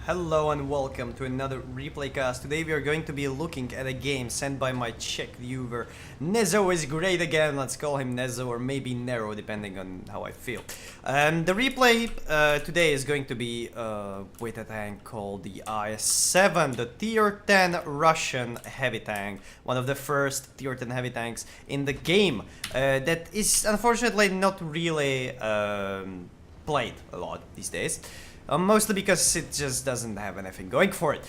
Hello and welcome to another replay cast. Today we are going to be looking at a game sent by my Czech viewer. Nezzo is great again, let's call him Nezzo or maybe Nero depending on how I feel. The replay today is going to be with a tank called the I-7, the tier 10 Russian heavy tank. One of the first tier 10 heavy tanks in the game that is unfortunately not really played a lot these days. Mostly because it just doesn't have anything going for it.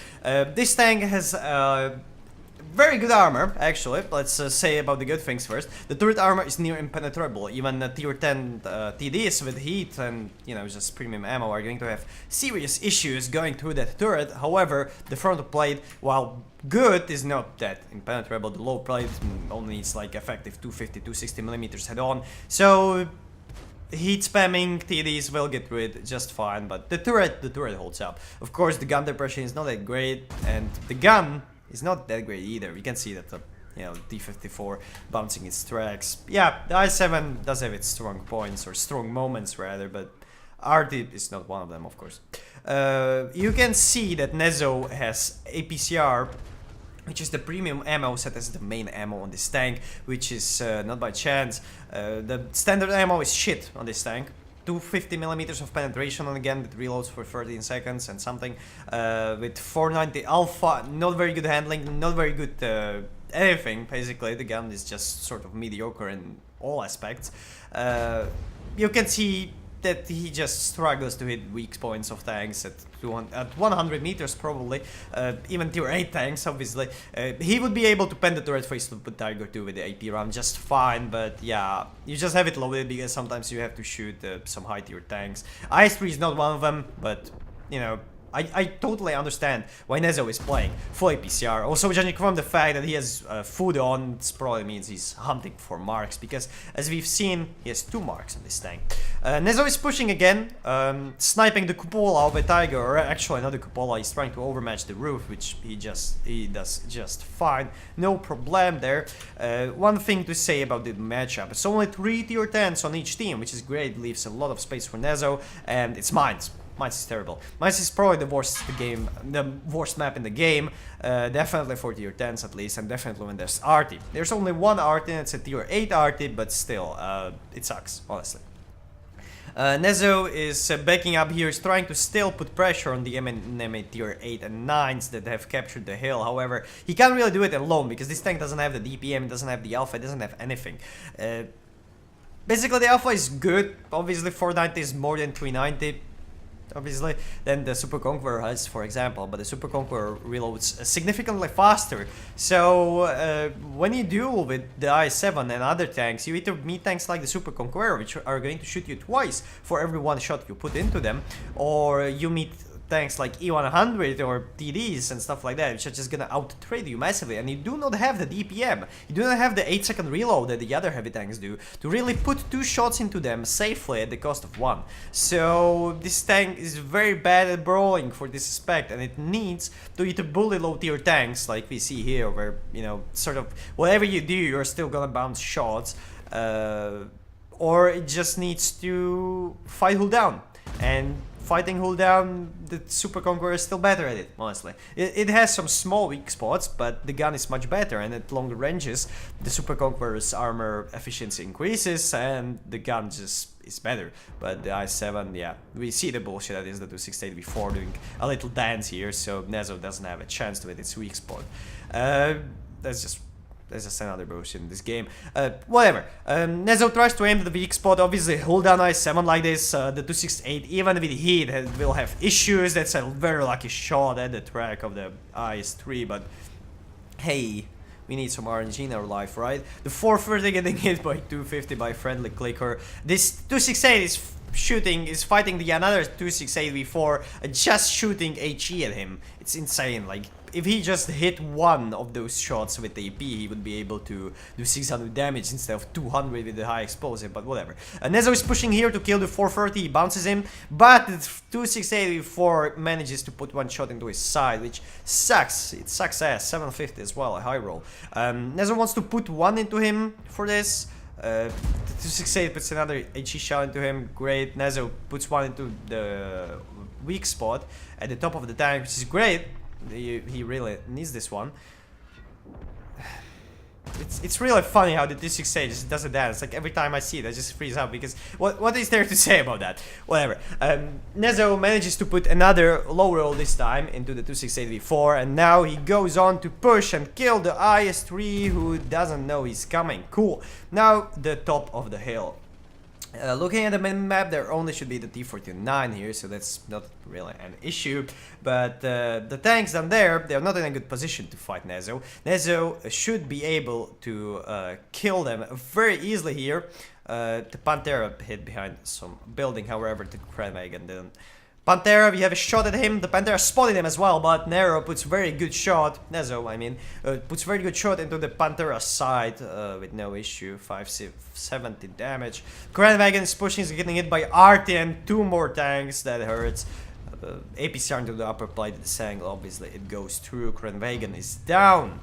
This tank has very good armor, actually. Let's say about the good things first. The turret armor is near impenetrable. Even tier 10 TDs with heat and, you know, just premium ammo are going to have serious issues going through that turret. However, the frontal plate, while good, is not that impenetrable. The low plate only needs like effective 250-260mm head-on. So heat spamming TDs will get rid just fine, but the turret holds up. Of course, the gun depression is not that great, and the gun is not that great either. We can see that the T-54 bouncing its tracks. Yeah, the I-7 does have its strong points, or strong moments rather, but RT is not one of them, of course. You can see that Nezzo has APCR, which is the premium ammo set as the main ammo on this tank, which is not by chance. The standard ammo is shit on this tank. 250mm of penetration, and again it reloads for 13 seconds and something. With 490 alpha, not very good handling, not very good anything. Basically, the gun is just sort of mediocre in all aspects. You can see that he just struggles to hit weak points of tanks at 100 meters probably, even tier 8 tanks obviously. He would be able to pen the turret face to put Tiger 2 with the AP round just fine, but yeah, you just have it loaded because sometimes you have to shoot some high tier tanks. IS-3 is not one of them, but you know, I totally understand why Nezzo is playing full APCR. Also, judging from the fact that he has food on, this probably means he's hunting for marks, because as we've seen, he has 2 marks on this tank. Nezzo is pushing again, sniping the cupola of a Tiger, or actually not the cupola, he's trying to overmatch the roof, which he does just fine, no problem there. One thing to say about the matchup, it's only 3 tier 10s on each team, which is great, leaves a lot of space for Nezzo, and it's Mines. Mines is terrible. Mines is probably the worst map in the game. Definitely for tier 10s at least, and definitely when there's RT. There's only one RT and it's a tier 8 RT, but still, it sucks, honestly. Nezzo is backing up here, is trying to still put pressure on the enemy tier 8 and 9s that have captured the hill. However, he can't really do it alone because this tank doesn't have the DPM, it doesn't have the alpha, it doesn't have anything. Basically, the alpha is good. Obviously, 490 is more than 390. Obviously, than the Super Conqueror has, for example, but the Super Conqueror reloads significantly faster. So when you duel with the I-7 and other tanks, you either meet tanks like the Super Conqueror, which are going to shoot you twice for every one shot you put into them, or you meet tanks like E100 or TDs and stuff like that, which are just gonna out-trade you massively, and you do not have the DPM, you do not have the 8-second reload that the other heavy tanks do, to really put 2 shots into them safely at the cost of 1. So this tank is very bad at brawling for this aspect, and it needs to either bully low tier tanks, like we see here, where, you know, sort of, whatever you do, you're still gonna bounce shots, or it just needs to fight hull down, and fighting hull down, the Super Conqueror is still better at it, honestly. It has some small weak spots, but the gun is much better, and at longer ranges, the Super Conqueror's armor efficiency increases, and the gun just is better. But the I-7, yeah, we see the bullshit that is the 268 before doing a little dance here, so Nezzo doesn't have a chance to hit its weak spot. There's just another bullshit in this game. Whatever. Nezzo tries to aim the weak spot. Obviously, hold down I-7 like this. The 268, even with heat, will have issues. That's a very lucky shot at the track of the IS-3, but hey, we need some RNG in our life, right? The 430 getting hit by 250 by friendly clicker. This 268 is fighting the another 268 before, just shooting HE at him. It's insane, like, if he just hit one of those shots with the AP, he would be able to do 600 damage instead of 200 with the high explosive, but whatever. Nezzo is pushing here to kill the 430, he bounces him, but the 268 manages to put 1 shot into his side, which sucks. It sucks ass. 750 as well, a high roll. Nezzo wants to put 1 into him for this. 268 puts another HE shot into him. Great. Nezzo puts 1 into the weak spot at the top of the tank, which is great. He really needs this one. It's really funny how the 268 just does a dance. Like every time I see it, I just freeze out because what is there to say about that? Whatever. Nezzo manages to put another low roll this time into the 268v4, and now he goes on to push and kill the IS-3 who doesn't know he's coming. Cool. Now the top of the hill. Looking at the minimap, there only should be the T-49 here, so that's not really an issue. But the tanks down there, they're not in a good position to fight Nezzo. Nezzo should be able to kill them very easily here. The Pantera hid behind some building, however, the Kranwagen didn't. Pantera, we have a shot at him. The Pantera spotted him as well, but Nero puts very good shot. Nezzo, I mean, puts very good shot into the Pantera side with no issue. 570 damage. Kranwagen is pushing, is getting hit by Arty and 2 more tanks. That hurts. APCR into the upper plate at this angle. Obviously, it goes through. Kranwagen is down.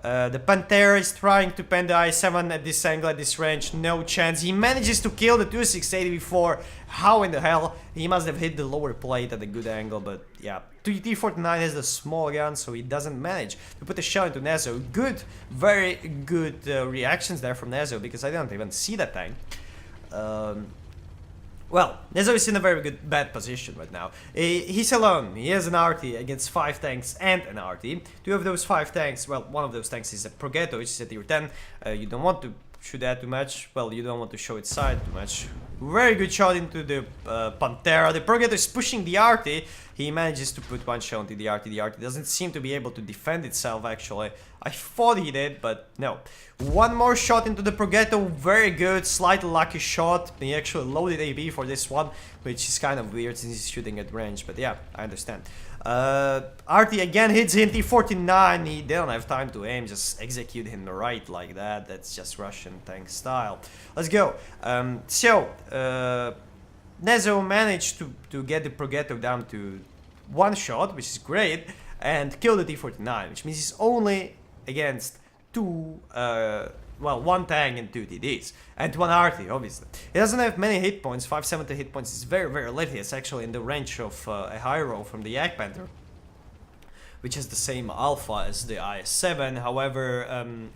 The Pantera is trying to pen the I-7 at this angle, at this range, no chance. He manages to kill the 268 before. How in the hell? He must have hit the lower plate at a good angle, but yeah. T-49 has the small gun, so he doesn't manage to put a shot into Nezzo. Good, very good reactions there from Nezzo, because I didn't even see that tank. Well, Nezzo is in a very bad position right now. He's alone. He has an arty against 5 tanks and an arty. 2 of those 5 tanks, well, one of those tanks is a Progetto, which is a tier 10. You don't want to shoot that too much. Well, you don't want to show its side too much. Very good shot into the Pantera. The Progetto is pushing the arty. He manages to put 1 shot into the arty. The arty doesn't seem to be able to defend itself, actually. I thought he did, but no. 1 more shot into the Progetto. Very good, slightly lucky shot. He actually loaded AB for this one, which is kind of weird since he's shooting at range, but yeah, I understand. Arty again hits him, T-49. He didn't have time to aim, just execute him right like that. That's just Russian tank style. Let's go. Nezzo managed to get the Progetto down to 1 shot, which is great, and kill the T-49, which means he's only against 2, well, 1 tank and 2 TDs, and 1 arty, obviously. He doesn't have many hit points. 570 hit points is very, very little. It's actually in the range of a high roll from the Yak Panther, which has the same alpha as the IS-7. However,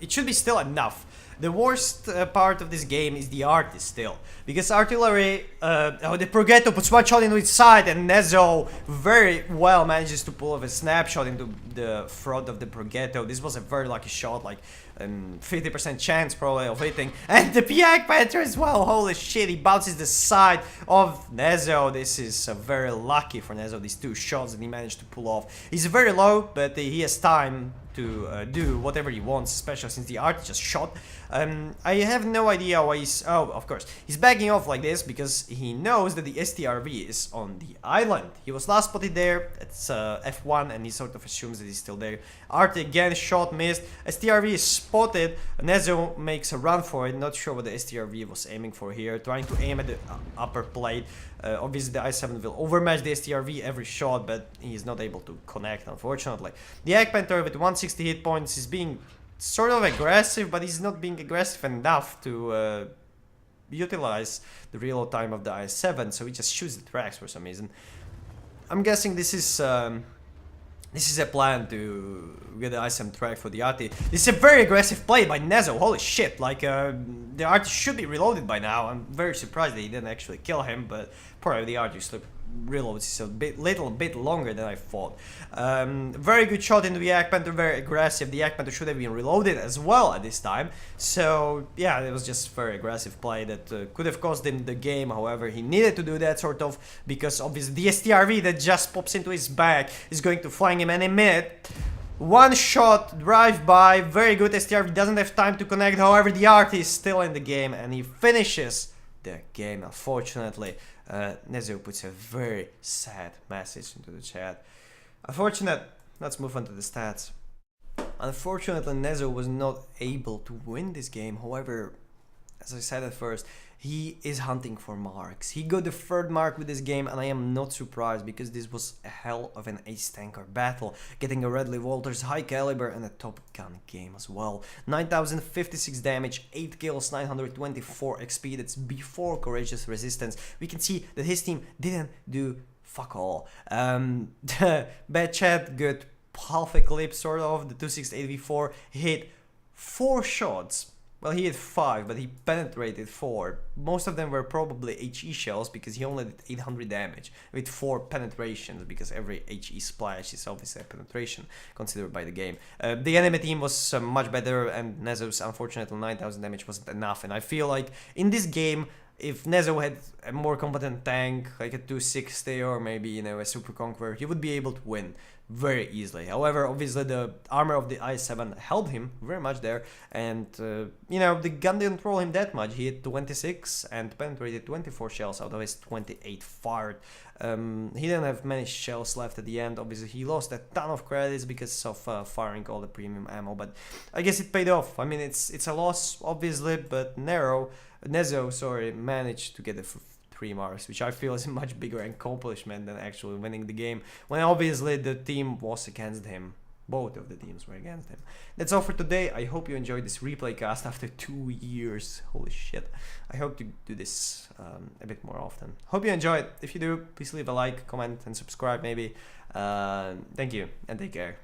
it should be still enough. The worst part of this game is the arty still, because artillery, the Progetto puts 1 shot into its side, and Nezzo very well manages to pull off a snapshot into the front of the Progetto. This was a very lucky shot, like 50% chance probably of hitting, and the Yak Panther as well. Holy shit, he bounces the side of Nezzo. This is very lucky for Nezzo, these 2 shots that he managed to pull off. He's very low, but he has time to do whatever he wants, especially since the arty just shot. I have no idea why he's... Oh, of course. He's backing off like this because he knows that the STRV is on the island. He was last spotted there. It's F1, and he sort of assumes that he's still there. Arty again, shot missed. STRV is spotted. Nezzo makes a run for it. Not sure what the STRV was aiming for here. Trying to aim at the upper plate. Obviously, the I-7 will overmatch the STRV every shot, but he's not able to connect, unfortunately. The Yak Panther with 160 hit points is being sort of aggressive, but he's not being aggressive enough to utilize the reload time of the I-7, so he just shoots the tracks for some reason. I'm guessing this is a plan to get the I-7 track for the arty. This is a very aggressive play by Nezzo. Holy shit, like the arty should be reloaded by now. I'm very surprised that he didn't actually kill him, but probably the arty just reloads is a little bit longer than I thought. Very good shot into the Yak Panther, very aggressive. The Yak Panther should have been reloaded as well at this time. So yeah, it was just very aggressive play that could have cost him the game. However, he needed to do that sort of because obviously the STRV that just pops into his back is going to flank him any minute. 1 shot, drive by, very good. STRV doesn't have time to connect. However, the arty is still in the game and he finishes the game, unfortunately. Nezzo puts a very sad message into the chat. Unfortunate. Let's move on to the stats. Unfortunately, Nezzo was not able to win this game. However, as I said at first, he is hunting for marks. He got the 3rd mark with this game, and I am not surprised because this was a hell of an ace tanker battle, getting a Redley Walters high caliber and a top gun game as well. 9056 damage, 8 kills, 924 XP. That's before courageous resistance. We can see that his team didn't do fuck all. Bad chat got half a clip sort of. The 268v4 hit 4 shots. Well, he hit 5, but he penetrated 4. Most of them were probably HE shells because he only did 800 damage with 4 penetrations, because every HE splash is obviously a penetration considered by the game. The enemy team was much better, and Nezzo's unfortunately 9000 damage wasn't enough. And I feel like in this game, if Nezzo had a more competent tank, like a 260 or maybe, you know, a Super Conqueror, he would be able to win very easily. However, obviously the armor of the i7 helped him very much there, and you know, the gun didn't roll him that much. He hit 26 and penetrated 24 shells out of his 28 fired. He didn't have many shells left at the end. Obviously he lost a ton of credits because of firing all the premium ammo, but I guess it paid off. I mean, it's a loss obviously, but Nezzo managed to get the 3 marks, which I feel is a much bigger accomplishment than actually winning the game, when obviously the team was against him. Both of the teams were against him. That's all for today. I hope you enjoyed this replay cast after 2 years. Holy shit. I hope to do this a bit more often. Hope you enjoyed. If you do, please leave a like, comment, and subscribe maybe. Thank you, and take care.